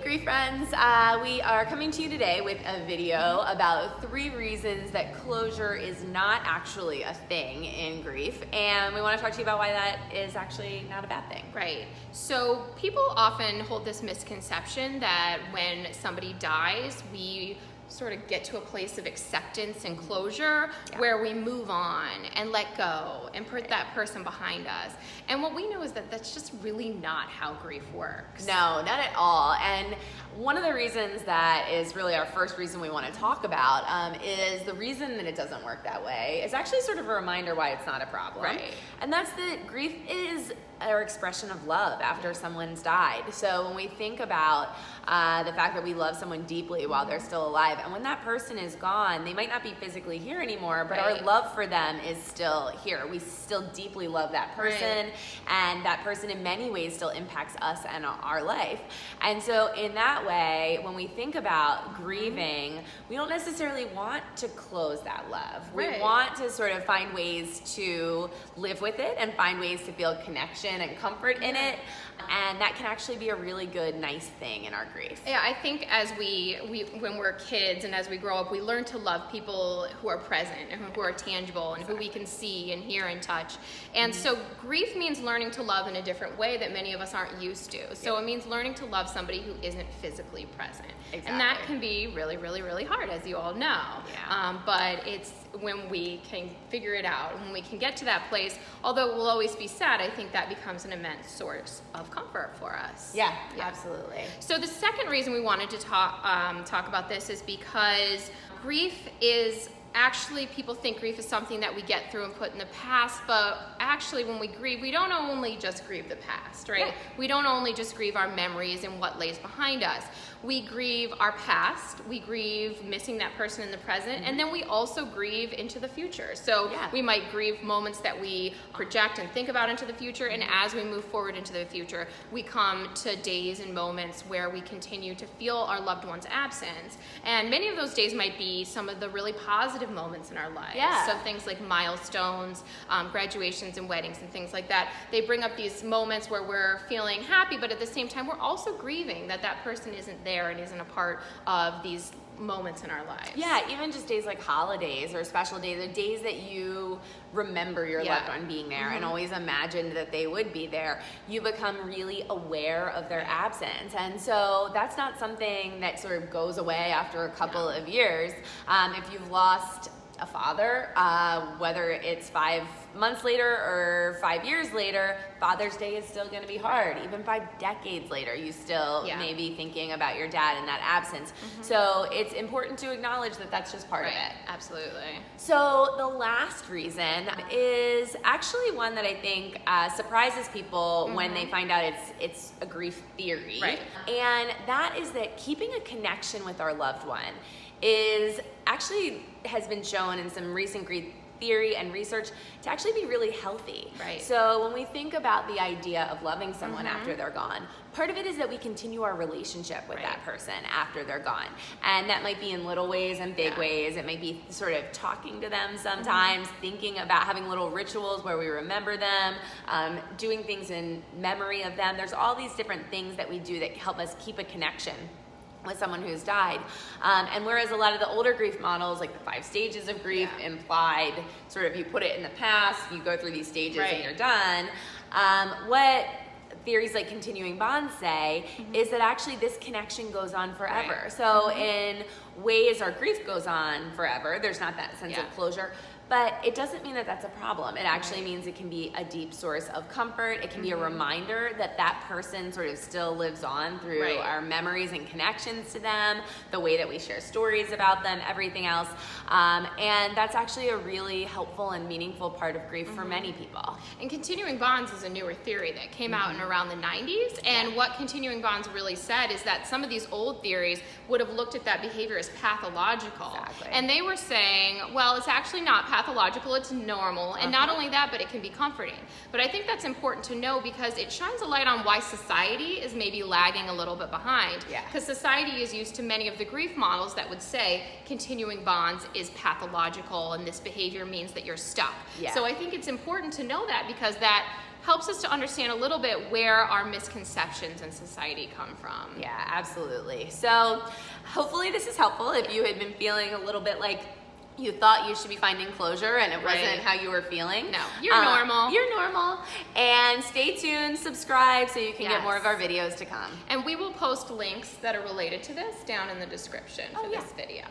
grief friends, we are coming to you today with a video about 3 reasons that closure is not actually a thing in grief, and we want to talk to you about why that is actually not a bad thing. Right. So people often hold this misconception that when somebody dies, we sort of get to a place of acceptance and closure where we move on and let go and put that person behind us. And what we know is that that's just really not how grief works. No, not at all. And one of the reasons that is really our first reason we want to talk about is the reason that it doesn't work that way is actually sort of a reminder why it's not a problem. Right. And that's that grief is our expression of love after someone's died. So when we think about the fact that we love someone deeply while they're still alive, and when that person is gone, they might not be physically here anymore, but our love for them is still here. We still deeply love that person, and that person in many ways still impacts us and our life. And so in that way, when we think about grieving, we don't necessarily want to close that love. We want to sort of find ways to live with it and find ways to feel connection and comfort in it, and that can actually be a really good, nice thing in our grief. Yeah, I think as when we're kids and as we grow up, we learn to love people who are present and who are tangible and who we can see and hear and touch. And so grief means learning to love in a different way that many of us aren't used to. So it means learning to love somebody who isn't physically present. Exactly. And that can be really, really, really hard, as you all know. But it's when we can figure it out, when we can get to that place, although it will always be sad, I think that becomes an immense source of comfort for us. Yeah, absolutely. So the second reason we wanted to talk about this is because grief is actually, people think grief is something that we get through and put in the past, but actually when we grieve, we don't only just grieve the past, right? Yeah. We don't only just grieve our memories and what lays behind us. We grieve our past, we grieve missing that person in the present, and then we also grieve into the future. So we might grieve moments that we project and think about into the future, and as we move forward into the future, we come to days and moments where we continue to feel our loved one's absence. And many of those days might be some of the really positive moments in our lives. So things like milestones, graduations and weddings and things like that. They bring up these moments where we're feeling happy, but at the same time, we're also grieving that that person isn't there and isn't a part of these moments in our lives. Yeah, even just days like holidays or special days, or days that you remember your loved one being there and always imagined that they would be there, you become really aware of their absence. And so that's not something that sort of goes away after a couple of years. If you've lost a father, whether it's 5 months later or 5 years later, Father's Day is still going to be hard. Even 5 decades later, you still may be thinking about your dad in that absence. So it's important to acknowledge that that's just part of it. Absolutely. So the last reason is actually one that I think surprises people when they find out it's a grief theory. And that is that keeping a connection with our loved one has been shown in some recent grief theory and research to actually be really healthy. So when we think about the idea of loving someone after they're gone, part of it is that we continue our relationship with that person after they're gone. And that might be in little ways and big ways. It might be sort of talking to them sometimes, thinking about having little rituals where we remember them, doing things in memory of them. There's all these different things that we do that help us keep a connection with someone who's died. And whereas a lot of the older grief models, like the 5 stages of grief, implied sort of you put it in the past, you go through these stages and you're done, what theories like continuing bonds say is that actually this connection goes on forever. So in ways our grief goes on forever, there's not that sense of closure, but it doesn't mean that that's a problem. It actually means it can be a deep source of comfort. It can be a reminder that that person sort of still lives on through our memories and connections to them, the way that we share stories about them, everything else. And that's actually a really helpful and meaningful part of grief for many people. And continuing bonds is a newer theory that came out in around the 90s. And what continuing bonds really said is that some of these old theories would have looked at that behavior as pathological. And they were saying, well, it's actually not pathological, it's normal. And not only that, but it can be comforting. But I think that's important to know because it shines a light on why society is maybe lagging a little bit behind. Because society is used to many of the grief models that would say continuing bonds is pathological and this behavior means that you're stuck. So I think it's important to know that because that helps us to understand a little bit where our misconceptions in society come from. Yeah, absolutely. So hopefully this is helpful if you had been feeling a little bit like you thought you should be finding closure and it wasn't how you were feeling. No, you're normal. You're normal. And stay tuned, subscribe so you can get more of our videos to come. And we will post links that are related to this down in the description for this video.